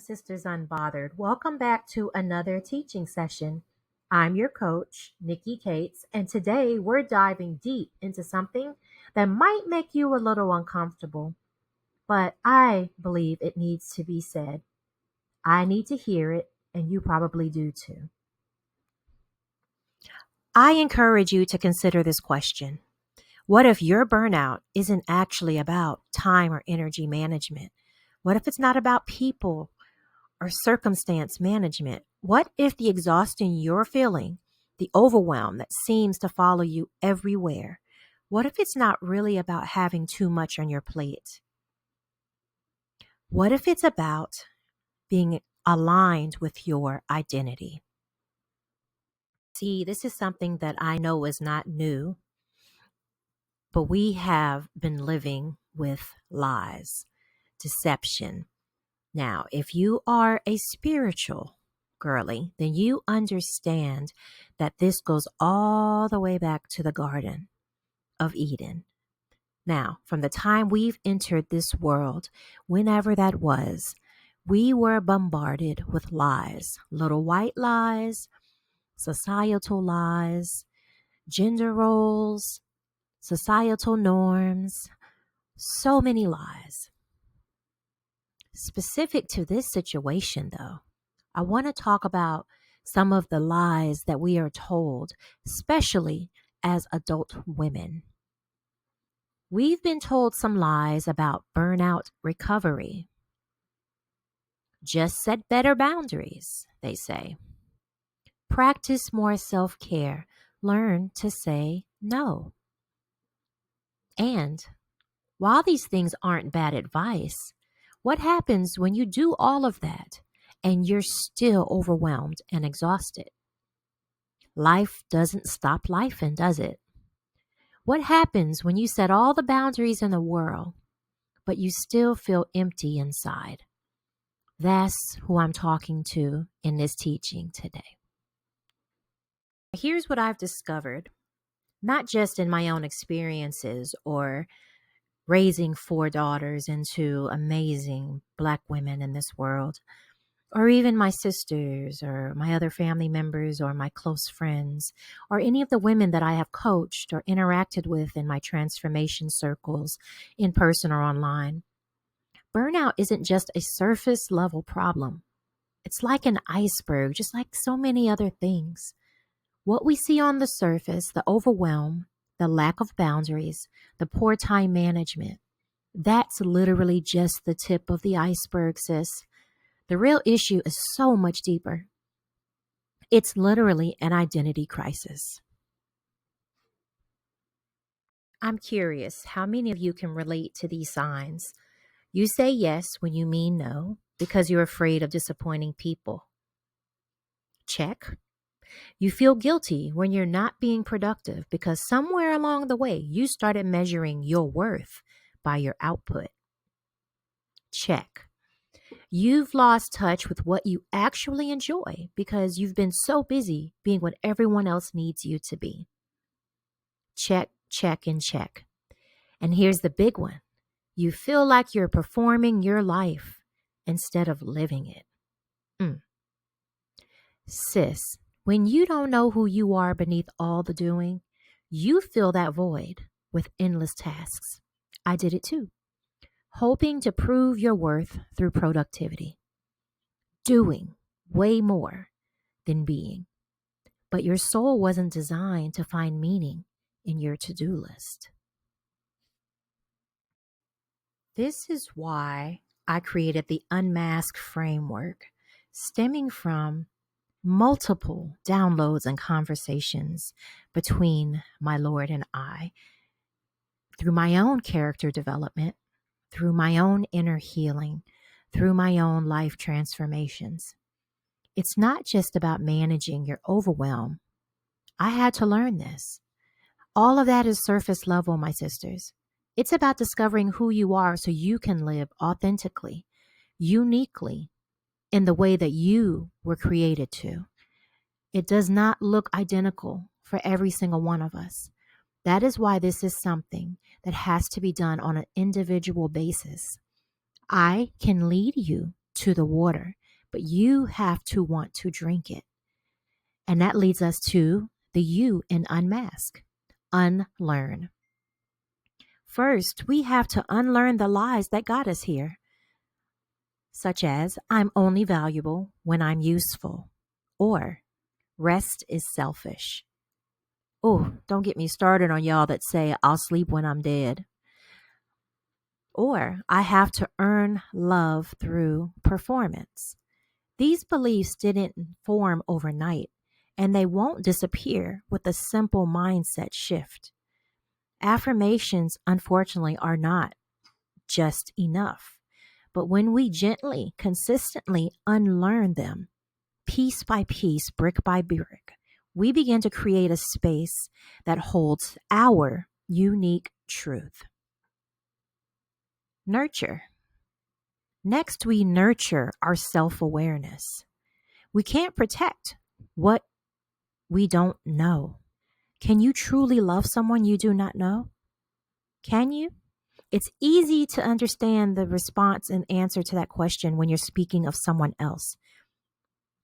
Sisters Unbothered. Welcome back to another teaching session. I'm your coach, Nikki Cates, and today we're diving deep into something that might make you a little uncomfortable, but I believe it needs to be said. I need to hear it, and you probably do too. I encourage you to consider this question. What if your burnout isn't actually about time or energy management? What if it's not about people or circumstance management? What if the exhaustion you're feeling, the overwhelm that seems to follow you everywhere, what if it's not really about having too much on your plate? What if it's about being aligned with your identity? See, this is something that I know is not new, but we have been living with lies, deception. Now, if you are a spiritual girly, then you understand that this goes all the way back to the Garden of Eden. Now, from the time we've entered this world, whenever that was, we were bombarded with lies, little white lies, societal lies, gender roles, societal norms, so many lies. Specific to this situation, though, I want to talk about some of the lies that we are told, especially as adult women. We've been told some lies about burnout recovery. Just set better boundaries, they say. Practice more self-care. Learn to say no. And while these things aren't bad advice, what happens when you do all of that and you're still overwhelmed and exhausted? Life doesn't stop lifing, does it? What happens when you set all the boundaries in the world, but you still feel empty inside? That's who I'm talking to in this teaching today. Here's what I've discovered, not just in my own experiences or raising 4 daughters into amazing Black women in this world, or even my sisters or my other family members or my close friends, or any of the women that I have coached or interacted with in my transformation circles, in person or online. Burnout isn't just a surface level problem. It's like an iceberg, just like so many other things. What we see on the surface, the overwhelm, the lack of boundaries, the poor time management, that's literally just the tip of the iceberg, sis. The real issue is so much deeper. It's literally an identity crisis. I'm curious, how many of you can relate to these signs? You say yes when you mean no because you're afraid of disappointing people. Check. You feel guilty when you're not being productive because somewhere along the way you started measuring your worth by your output. Check. You've lost touch with what you actually enjoy because you've been so busy being what everyone else needs you to be. Check, check, and check. And here's the big one. You feel like you're performing your life instead of living it. Sis, when you don't know who you are beneath all the doing, you fill that void with endless tasks. I did it too. Hoping to prove your worth through productivity. Doing way more than being. But your soul wasn't designed to find meaning in your to-do list. This is why I created the UNMASK Framework, stemming from multiple downloads and conversations between my Lord and I, through my own character development, through my own inner healing, through my own life transformations. It's not just about managing your overwhelm. I had to learn this. All of that is surface level, my sisters. It's about discovering who you are so you can live authentically, uniquely, in the way that you were created to. It does not look identical for every single one of us. That is why this is something that has to be done on an individual basis. I can lead you to the water, but you have to want to drink it. And that leads us to the U in unmask, unlearn. First, we have to unlearn the lies that got us here, such as I'm only valuable when I'm useful, or rest is selfish. Oh, don't get me started on y'all that say I'll sleep when I'm dead. Or I have to earn love through performance. These beliefs didn't form overnight, and they won't disappear with a simple mindset shift. Affirmations, unfortunately, are not just enough. But when we gently, consistently unlearn them, piece by piece, brick by brick, we begin to create a space that holds our unique truth. Nurture. Next, we nurture our self-awareness. We can't protect what we don't know. Can you truly love someone you do not know? Can you? It's easy to understand the response and answer to that question when you're speaking of someone else.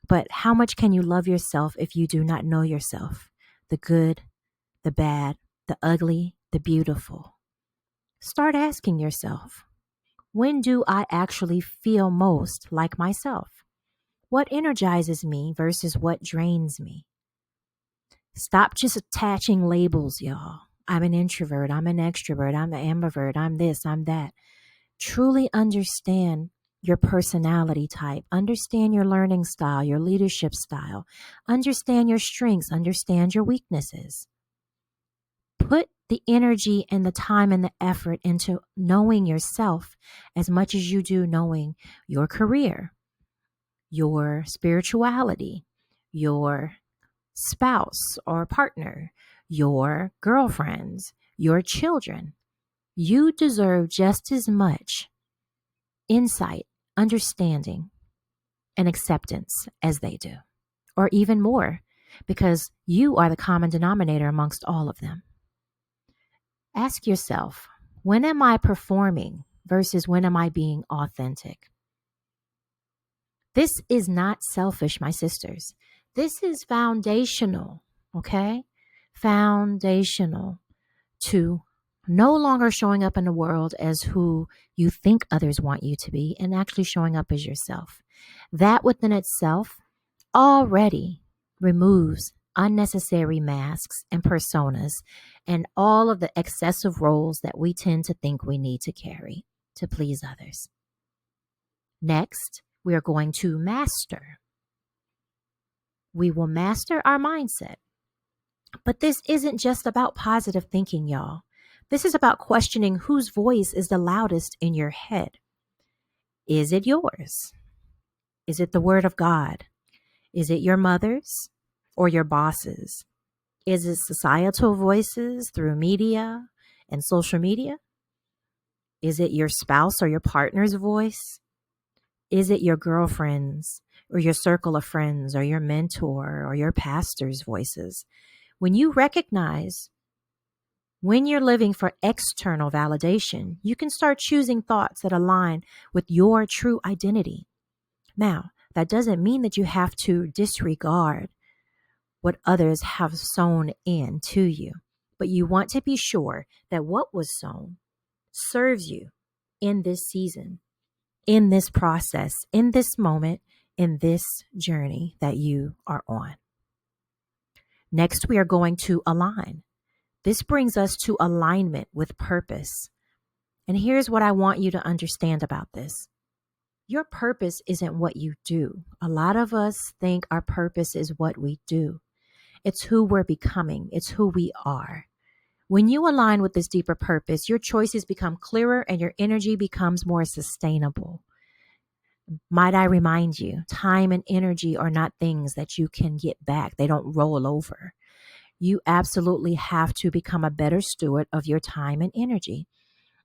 But how much can you love yourself if you do not know yourself? The good, the bad, the ugly, the beautiful. Start asking yourself, when do I actually feel most like myself? What energizes me versus what drains me? Stop just attaching labels, y'all. I'm an introvert, I'm an extrovert, I'm an ambivert, I'm this, I'm that. Truly understand your personality type. Understand your learning style, your leadership style. Understand your strengths, understand your weaknesses. Put the energy and the time and the effort into knowing yourself as much as you do knowing your career, your spirituality, your spouse or partner, your girlfriends, your children. You deserve just as much insight, understanding, and acceptance as they do, or even more, because you are the common denominator amongst all of them. Ask yourself, when am I performing versus when am I being authentic? This is not selfish, my sisters. This is foundational, okay? Foundational to no longer showing up in the world as who you think others want you to be and actually showing up as yourself. That within itself already removes unnecessary masks and personas and all of the excessive roles that we tend to think we need to carry to please others. Next, we are going to master. We will master our mindset. But this isn't just about positive thinking, y'all. This is about questioning whose voice is the loudest in your head. Is it yours? Is it the word of God? Is it your mother's or your boss's? Is it societal voices through media and social media? Is it your spouse or your partner's voice? Is it your girlfriend's or your circle of friends or your mentor or your pastor's voices? When you recognize when you're living for external validation, you can start choosing thoughts that align with your true identity. Now, that doesn't mean that you have to disregard what others have sown into you, but you want to be sure that what was sown serves you in this season, in this process, in this moment, in this journey that you are on. Next, we are going to align. This brings us to alignment with purpose. And here's what I want you to understand about this. Your purpose isn't what you do. A lot of us think our purpose is what we do. It's who we're becoming. It's who we are. When you align with this deeper purpose, your choices become clearer and your energy becomes more sustainable. Might I remind you, time and energy are not things that you can get back. They don't roll over. You absolutely have to become a better steward of your time and energy.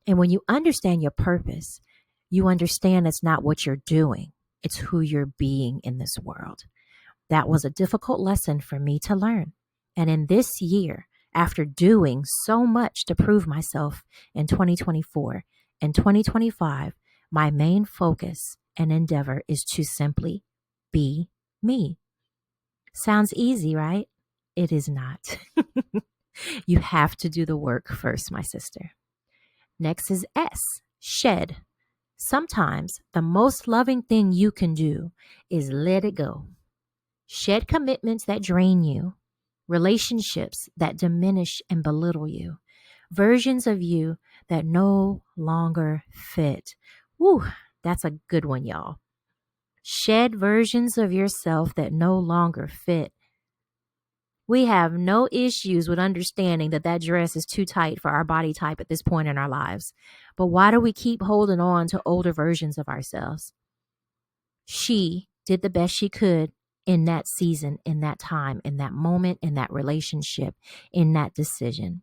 And when you understand your purpose, you understand it's not what you're doing. It's who you're being in this world. That was a difficult lesson for me to learn. And in this year, after doing so much to prove myself in 2024 and 2025, my main focus and endeavor is to simply be me. Sounds easy, right? It is not. You have to do the work first, my sister. Next is S, shed. Sometimes the most loving thing you can do is let it go. Shed commitments that drain you, relationships that diminish and belittle you, versions of you that no longer fit. Woo, that's a good one, y'all. Shed versions of yourself that no longer fit. We have no issues with understanding that that dress is too tight for our body type at this point in our lives. But why do we keep holding on to older versions of ourselves? She did the best she could in that season, in that time, in that moment, in that relationship, in that decision.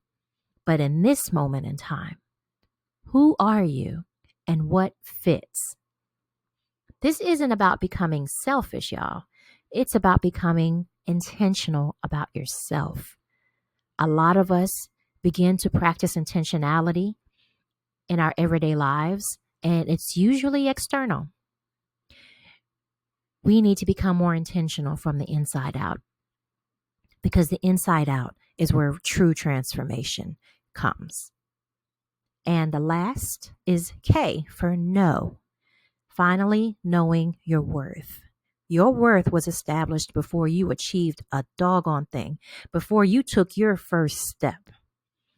But in this moment in time, who are you and what fits? This isn't about becoming selfish, y'all. It's about becoming intentional about yourself. A lot of us begin to practice intentionality in our everyday lives, and it's usually external. We need to become more intentional from the inside out, because the inside out is where true transformation comes. And the last is K for know. Finally, knowing your worth. Your worth was established before you achieved a doggone thing, before you took your first step,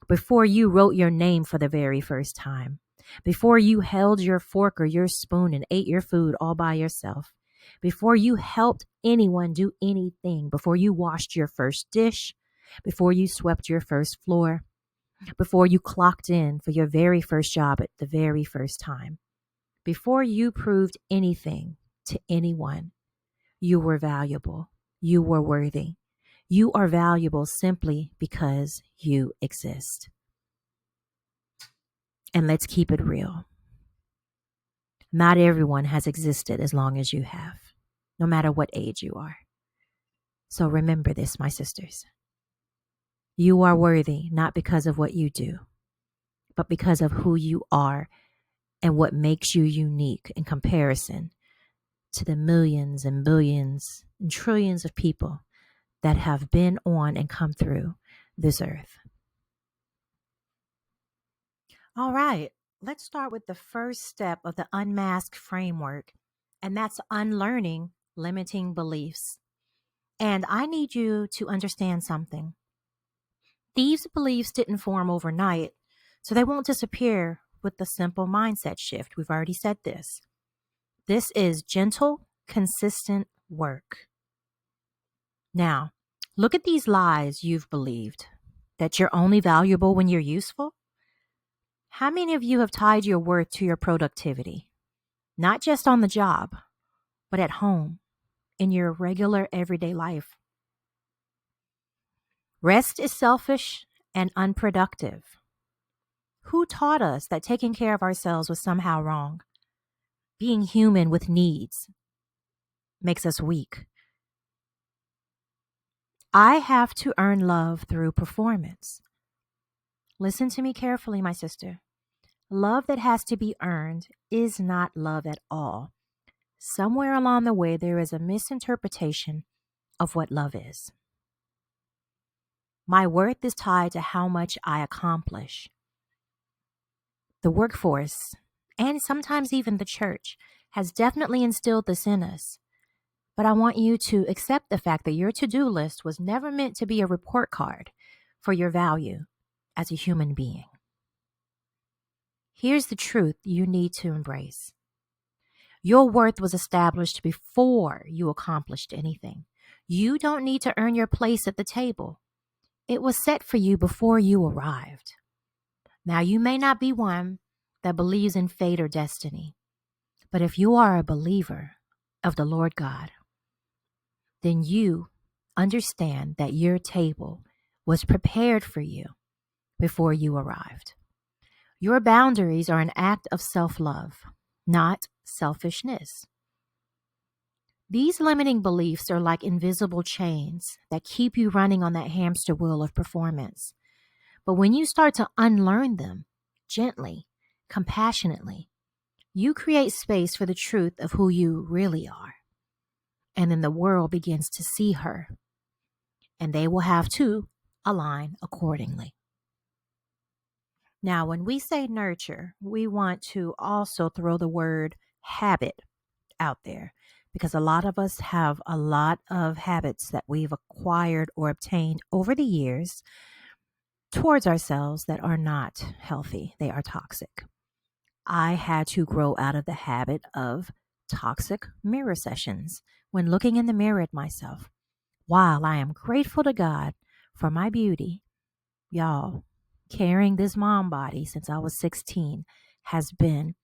before you wrote your name for the very first time, before you held your fork or your spoon and ate your food all by yourself, before you helped anyone do anything, before you washed your first dish, before you swept your first floor, before you clocked in for your very first job at the very first time, before you proved anything to anyone, you were valuable. You were worthy. You are valuable simply because you exist. And let's keep it real. Not everyone has existed as long as you have, no matter what age you are. So remember this, my sisters. You are worthy not because of what you do, but because of who you are and what makes you unique in comparison to the millions and billions and trillions of people that have been on and come through this earth. All right, let's start with the first step of the UNMASK Framework, and that's unlearning limiting beliefs. And I need you to understand something. These beliefs didn't form overnight, so they won't disappear with the simple mindset shift. We've already said this. This is gentle, consistent work. Now, look at these lies you've believed, that you're only valuable when you're useful. How many of you have tied your worth to your productivity? Not just on the job, but at home, in your regular everyday life. Rest is selfish and unproductive. Who taught us that taking care of ourselves was somehow wrong? Being human with needs makes us weak. I have to earn love through performance. Listen to me carefully, my sister. Love that has to be earned is not love at all. Somewhere along the way, there is a misinterpretation of what love is. My worth is tied to how much I accomplish. The workforce, and sometimes even the church, has definitely instilled this in us. But I want you to accept the fact that your to-do list was never meant to be a report card for your value as a human being. Here's the truth you need to embrace. Your worth was established before you accomplished anything. You don't need to earn your place at the table. It was set for you before you arrived. Now, you may not be one that believes in fate or destiny, but if you are a believer of the Lord God, then you understand that your table was prepared for you before you arrived. Your boundaries are an act of self-love, not selfishness. These limiting beliefs are like invisible chains that keep you running on that hamster wheel of performance. But when you start to unlearn them gently, compassionately, You create space for the truth of who you really are. And then the world begins to see her, and they will have to align accordingly. Now, when we say nurture, we want to also throw the word habit out there, because a lot of us have a lot of habits that we've acquired or obtained over the years towards ourselves that are not healthy. They are toxic. I had to grow out of the habit of toxic mirror sessions when looking in the mirror at myself. While I am grateful to God for my beauty, y'all, carrying this mom body since I was 16 has been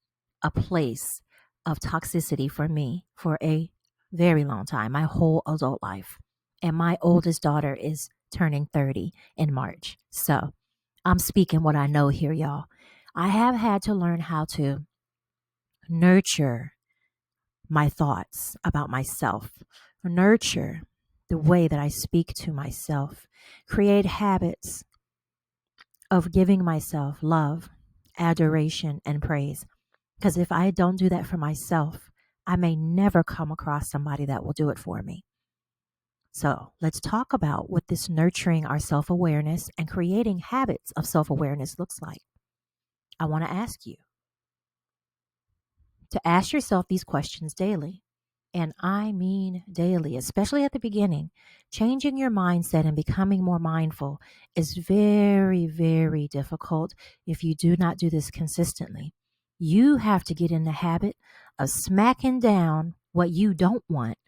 a place of toxicity for me for a very long time, my whole adult life. And my oldest daughter is turning 30 in March. So I'm speaking what I know here, y'all. I have had to learn how to nurture my thoughts about myself, nurture the way that I speak to myself, create habits of giving myself love, adoration, and praise. Because if I don't do that for myself, I may never come across somebody that will do it for me. So let's talk about what this nurturing our self-awareness and creating habits of self-awareness looks like. I want to ask you to ask yourself these questions daily. And I mean daily, especially at the beginning. Changing your mindset and becoming more mindful is very, very difficult if you do not do this consistently. You have to get in the habit of smacking down what you don't want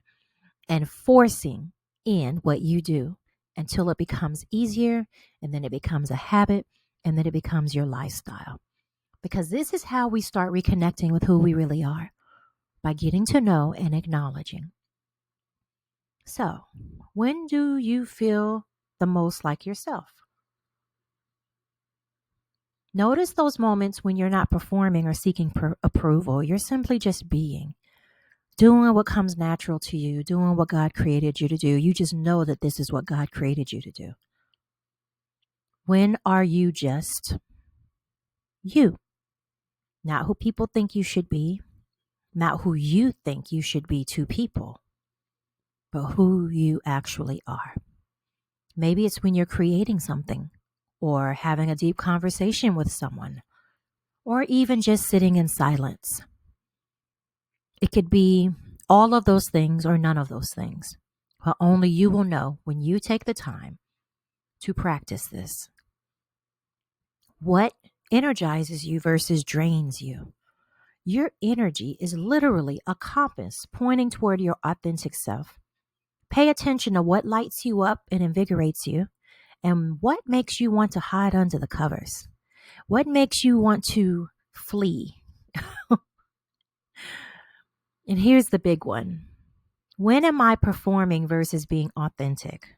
and forcing in what you do until it becomes easier, and then it becomes a habit, and then it becomes your lifestyle. Because this is how we start reconnecting with who we really are, by getting to know and acknowledging. So, when do you feel the most like yourself? Notice those moments when you're not performing or seeking approval. You're simply just being, doing what comes natural to you, doing what God created you to do. You just know that this is what God created you to do. When are you just you? Not who people think you should be, not who you think you should be to people, but who you actually are. Maybe it's when you're creating something, or having a deep conversation with someone, or even just sitting in silence. It could be all of those things or none of those things. But only you will know when you take the time to practice this. What energizes you versus drains you? Your energy is literally a compass pointing toward your authentic self. Pay attention to what lights you up and invigorates you, and what makes you want to hide under the covers. What makes you want to flee? And here's the big one. When am I performing versus being authentic?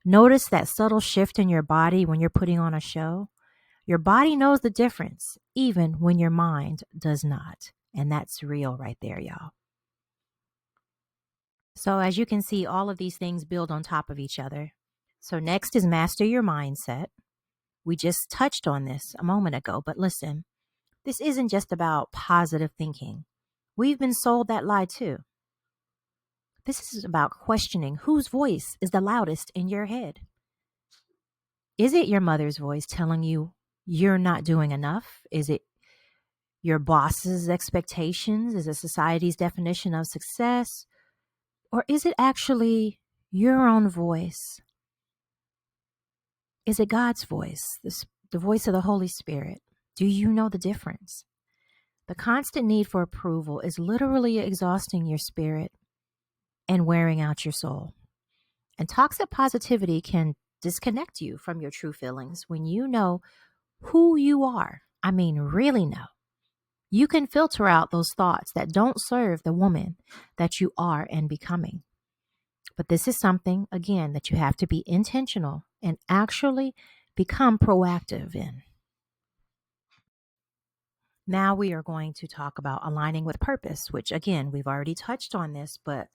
Notice that subtle shift in your body when you're putting on a show. Your body knows the difference, even when your mind does not. And that's real right there, y'all. So as you can see, all of these things build on top of each other. So next is master your mindset. We just touched on this a moment ago, but listen, this isn't just about positive thinking. We've been sold that lie too. This is about questioning whose voice is the loudest in your head. Is it your mother's voice telling you you're not doing enough? Is it your boss's expectations? Is it society's definition of success? Or is it actually your own voice? Is it God's voice, the voice of the Holy Spirit? Do you know the difference? The constant need for approval is literally exhausting your spirit and wearing out your soul. And toxic positivity can disconnect you from your true feelings. When you know who you are, I mean, really know, you can filter out those thoughts that don't serve the woman that you are and becoming. But this is something, again, that you have to be intentional and actually become proactive in. Now we are going to talk about aligning with purpose, which again, we've already touched on this, but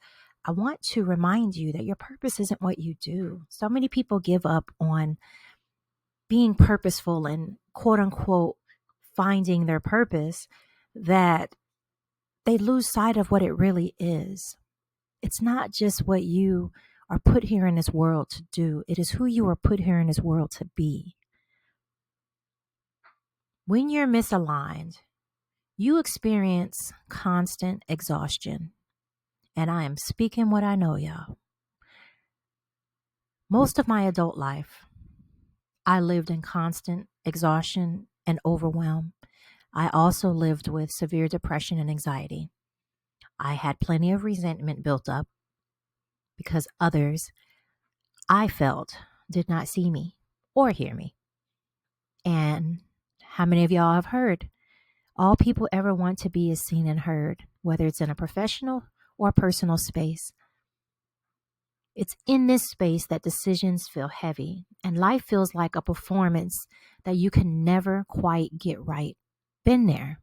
I want to remind you that your purpose isn't what you do. So many people give up on being purposeful and quote unquote finding their purpose that they lose sight of what it really is. It's not just what you are put here in this world to do. It is who you are put here in this world to be. When you're misaligned, you experience constant exhaustion. And I am speaking what I know, y'all. Most of my adult life, I lived in constant exhaustion and overwhelm. I also lived with severe depression and anxiety. I had plenty of resentment built up because others, I felt, did not see me or hear me. And how many of y'all have heard? All people ever want to be is seen and heard, whether it's in a professional or personal space. It's in this space that decisions feel heavy and life feels like a performance that you can never quite get right. Been there.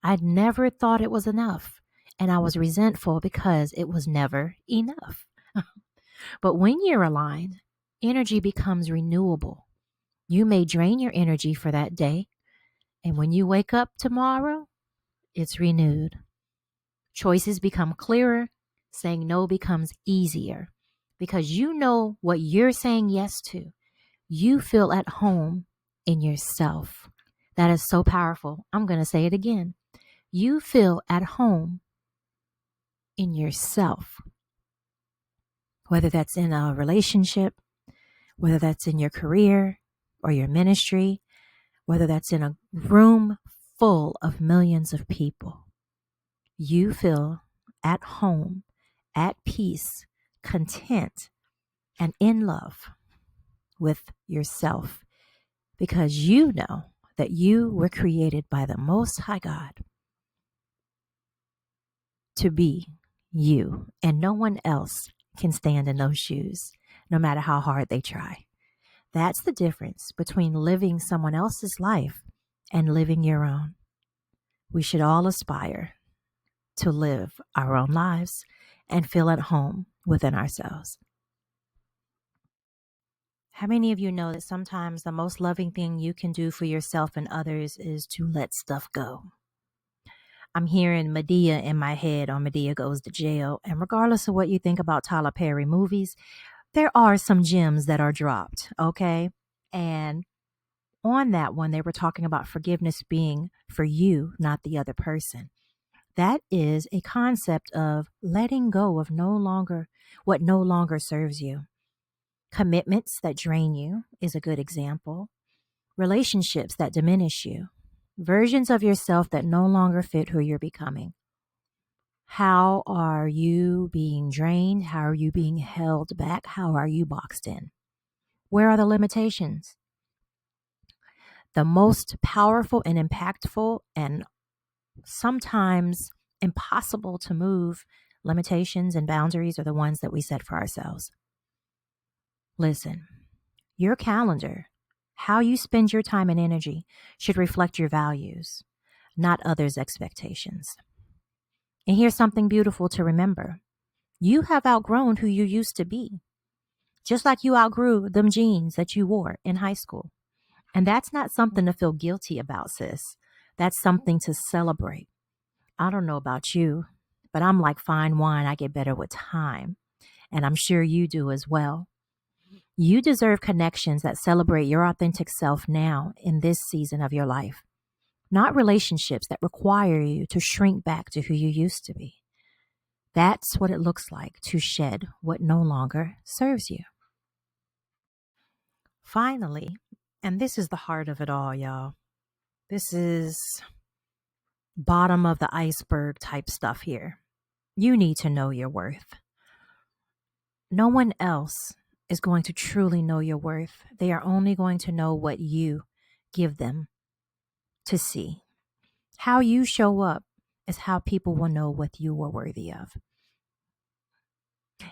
I'd never thought it was enough, and I was resentful because it was never enough. But when you're aligned, energy becomes renewable. You may drain your energy for that day, and when you wake up tomorrow, it's renewed. Choices become clearer. Saying no becomes easier because you know what you're saying yes to. You feel at home in yourself. That is so powerful. I'm going to say it again. You feel at home in yourself, whether that's in a relationship, whether that's in your career or your ministry, whether that's in a room full of millions of people. You feel at home, at peace, content, and in love with yourself because you know that you were created by the Most High God to be you, and no one else can stand in those shoes, no matter how hard they try. That's the difference between living someone else's life and living your own. We should all aspire to live our own lives and feel at home within ourselves. How many of you know that sometimes the most loving thing you can do for yourself and others is to let stuff go? I'm hearing Medea in my head on Medea Goes to Jail. And regardless of what you think about Tyler Perry movies, there are some gems that are dropped, okay? And on that one, they were talking about forgiveness being for you, not the other person. That is a concept of letting go of what no longer serves you. Commitments that drain you is a good example. Relationships that diminish you. Versions of yourself that no longer fit who you're becoming. How are you being drained? How are you being held back? How are you boxed in? Where are the limitations? The most powerful and impactful and sometimes impossible to move limitations and boundaries are the ones that we set for ourselves. Listen, your calendar, how you spend your time and energy should reflect your values, not others' expectations. And here's something beautiful to remember. You have outgrown who you used to be, just like you outgrew them jeans that you wore in high school. And that's not something to feel guilty about, sis. That's something to celebrate. I don't know about you, but I'm like fine wine. I get better with time. And I'm sure you do as well. You deserve connections that celebrate your authentic self now in this season of your life, not relationships that require you to shrink back to who you used to be. That's what it looks like to shed what no longer serves you. Finally, and this is the heart of it all, y'all. This is bottom of the iceberg type stuff here. You need to know your worth. No one else is going to truly know your worth. They are only going to know what you give them to see. How you show up is how people will know what you are worthy of.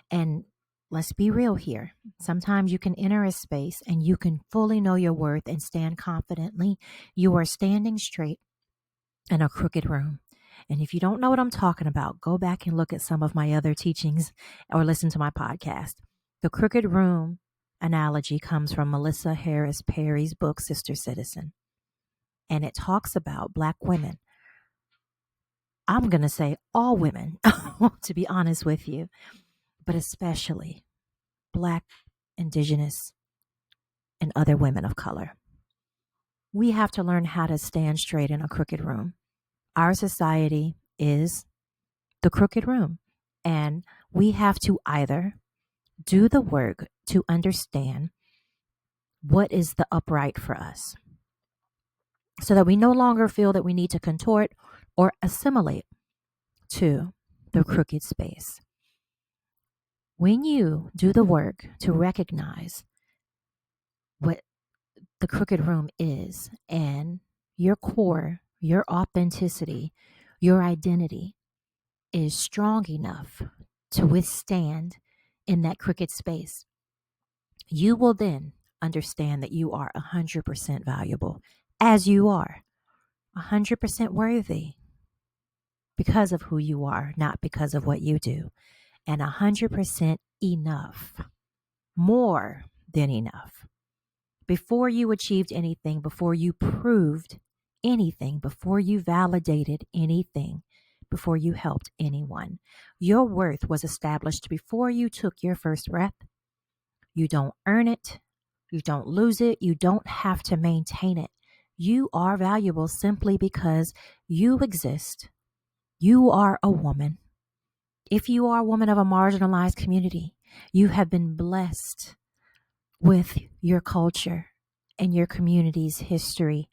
And let's be real here. Sometimes you can enter a space and you can fully know your worth and stand confidently. You are standing straight in a crooked room. And if you don't know what I'm talking about, go back and look at some of my other teachings or listen to my podcast. The crooked room analogy comes from Melissa Harris Perry's book, Sister Citizen. And it talks about Black women I'm going to say all women, to be honest with you, but especially Black, Indigenous, and other women of color. We have to learn how to stand straight in a crooked room. Our society is the crooked room, and we have to either do the work to understand what is the upright for us so that we no longer feel that we need to contort or assimilate to the crooked space. When you do the work to recognize what the crooked room is and your core, your authenticity, your identity is strong enough to withstand in that crooked space, you will then understand that you are 100% valuable as you are, 100% worthy because of who you are, not because of what you do, and 100% enough, more than enough. Before you achieved anything, before you proved anything, before you validated anything, before you helped anyone, your worth was established before you took your first breath. You don't earn it. You don't lose it. You don't have to maintain it. You are valuable simply because you exist. You are a woman. If you are a woman of a marginalized community, you have been blessed with your culture and your community's history.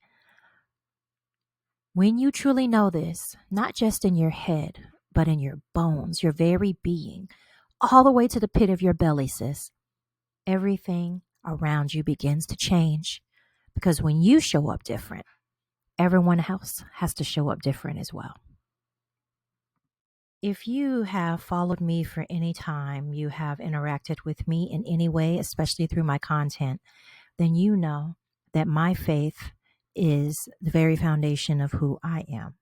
When you truly know this, not just in your head, but in your bones, your very being, all the way to the pit of your belly, sis, everything around you begins to change. Because when you show up different, everyone else has to show up different as well. If you have followed me for any time, you have interacted with me in any way, especially through my content, then you know that my faith is the very foundation of who I am.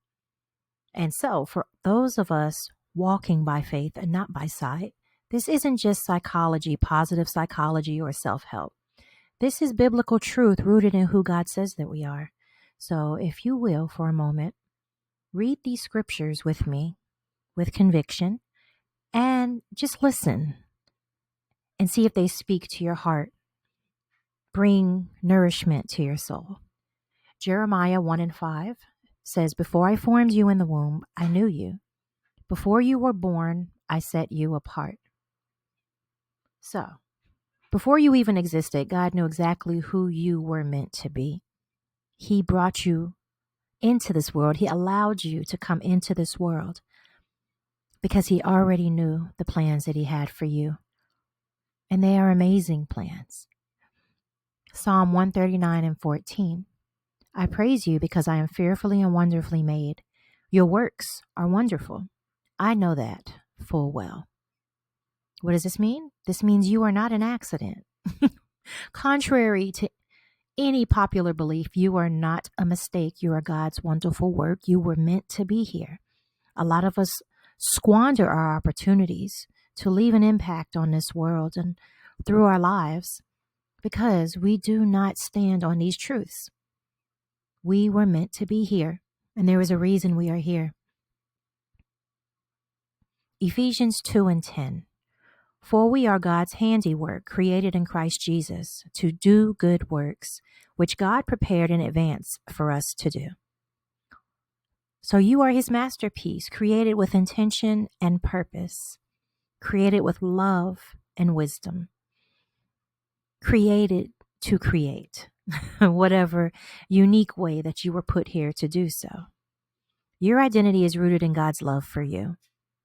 And so for those of us walking by faith and not by sight, this isn't just psychology, positive psychology, or self-help. This is biblical truth rooted in who God says that we are. So if you will, for a moment, read these scriptures with me with conviction and just listen and see if they speak to your heart. Bring nourishment to your soul. Jeremiah 1:5 says, "Before I formed you in the womb, I knew you. Before you were born, I set you apart." So, before you even existed, God knew exactly who you were meant to be. He brought you into this world. He allowed you to come into this world because he already knew the plans that he had for you. And they are amazing plans. Psalm 139:14. "I praise you because I am fearfully and wonderfully made. Your works are wonderful. I know that full well." What does this mean? This means you are not an accident. Contrary to any popular belief, you are not a mistake. You are God's wonderful work. You were meant to be here. A lot of us squander our opportunities to leave an impact on this world and through our lives because we do not stand on these truths. We were meant to be here, and there is a reason we are here. Ephesians 2:10. "For we are God's handiwork, created in Christ Jesus, to do good works, which God prepared in advance for us to do." So you are his masterpiece, created with intention and purpose, created with love and wisdom, created to create, whatever unique way that you were put here to do so. Your identity is rooted in God's love for you,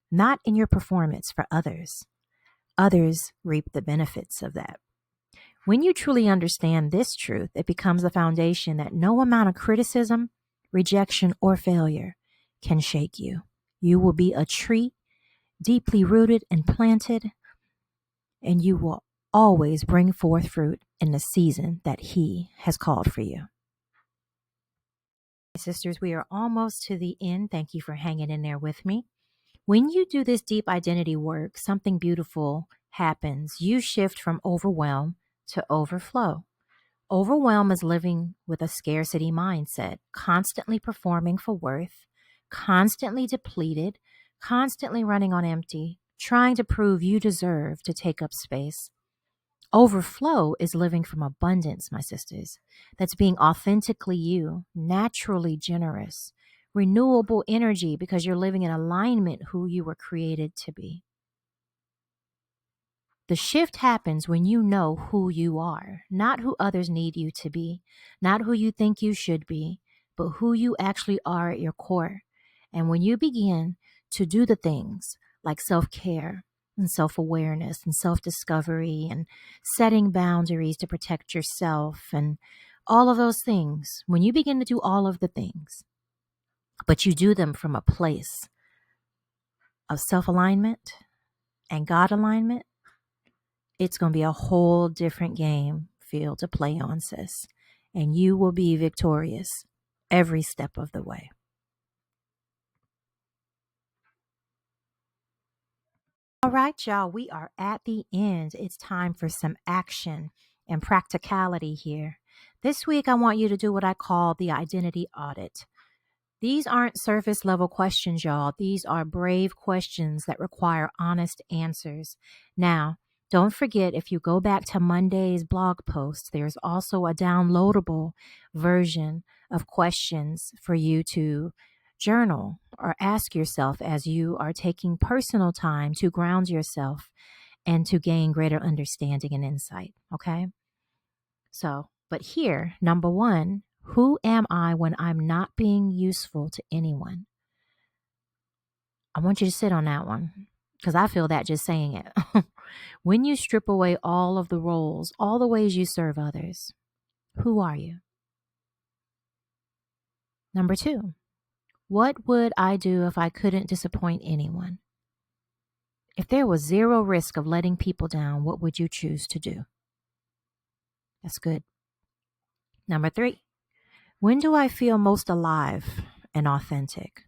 not in your performance for others. Others reap the benefits of that. When you truly understand this truth, it becomes a foundation that no amount of criticism, rejection, or failure can shake you. You will be a tree deeply rooted and planted, and you will always bring forth fruit in the season that he has called for you. Sisters, we are almost to the end. Thank you for hanging in there with me. When you do this deep identity work, something beautiful happens. You shift from overwhelm to overflow. Overwhelm is living with a scarcity mindset, constantly performing for worth, constantly depleted, constantly running on empty, trying to prove you deserve to take up space. Overflow is living from abundance, my sisters. That's being authentically you, naturally generous, renewable energy because you're living in alignment who you were created to be. The shift happens when you know who you are, not who others need you to be, not who you think you should be, but who you actually are at your core. And when you begin to do the things like self-care and self-awareness and self-discovery and setting boundaries to protect yourself and all of those things, when you begin to do all of the things, but you do them from a place of self-alignment and God alignment, it's going to be a whole different game field to play on, sis. And you will be victorious every step of the way. All right, y'all, we are at the end. It's time for some action and practicality here. This week, I want you to do what I call the identity audit. These aren't surface level questions, y'all. These are brave questions that require honest answers. Now, don't forget, if you go back to Monday's blog post, there's also a downloadable version of questions for you to journal or ask yourself as you are taking personal time to ground yourself and to gain greater understanding and insight. Okay? So, but here, number one, who am I when I'm not being useful to anyone? I want you to sit on that one because I feel that just saying it. When you strip away all of the roles, all the ways you serve others, who are you? Number two, what would I do if I couldn't disappoint anyone? If there was zero risk of letting people down, what would you choose to do? That's good. Number three, when do I feel most alive and authentic?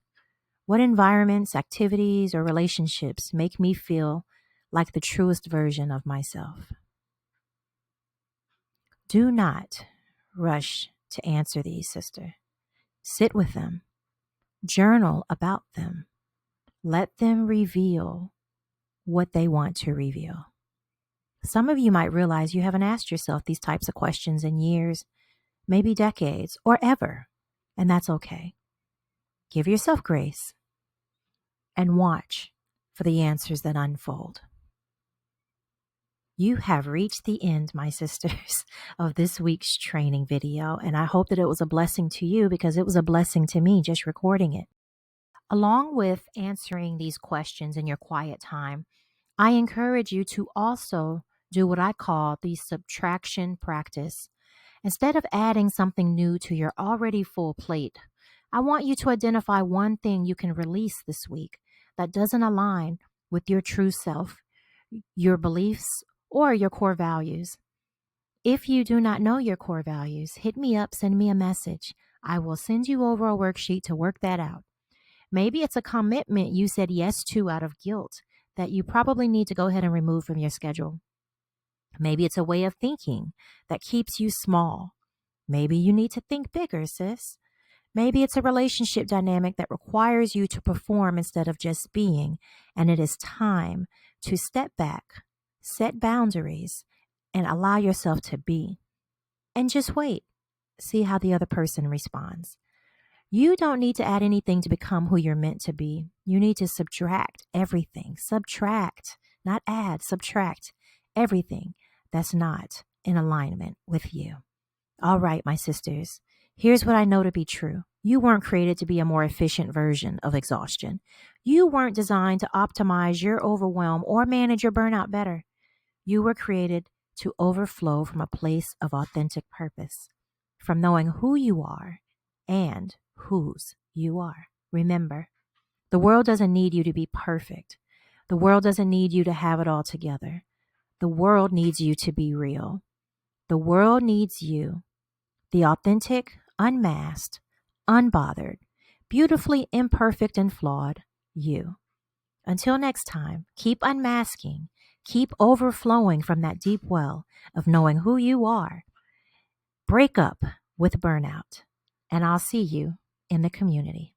What environments, activities, or relationships make me feel like the truest version of myself? Do not rush to answer these, sister. Sit with them. Journal about them. Let them reveal what they want to reveal. Some of you might realize you haven't asked yourself these types of questions in years, maybe decades, or ever, and that's okay. Give yourself grace and watch for the answers that unfold. You have reached the end, my sisters, of this week's training video, and I hope that it was a blessing to you because it was a blessing to me just recording it. Along with answering these questions in your quiet time, I encourage you to also do what I call the subtraction practice. Instead of adding something new to your already full plate, I want you to identify one thing you can release this week that doesn't align with your true self, your beliefs, or your core values. If you do not know your core values, hit me up, send me a message. I will send you over a worksheet to work that out. Maybe it's a commitment you said yes to out of guilt that you probably need to go ahead and remove from your schedule. Maybe it's a way of thinking that keeps you small. Maybe you need to think bigger, sis. Maybe it's a relationship dynamic that requires you to perform instead of just being, and it is time to step back, set boundaries, and allow yourself to be. And just wait. See how the other person responds. You don't need to add anything to become who you're meant to be. You need to subtract everything. Subtract, not add, subtract everything that's not in alignment with you. All right, my sisters, here's what I know to be true. You weren't created to be a more efficient version of exhaustion. You weren't designed to optimize your overwhelm or manage your burnout better. You were created to overflow from a place of authentic purpose, from knowing who you are and whose you are. Remember, the world doesn't need you to be perfect. The world doesn't need you to have it all together. The world needs you to be real. The world needs you, the authentic, unmasked, unbothered, beautifully imperfect and flawed you. Until next time, keep unmasking, keep overflowing from that deep well of knowing who you are. Break up with burnout, and I'll see you in the community.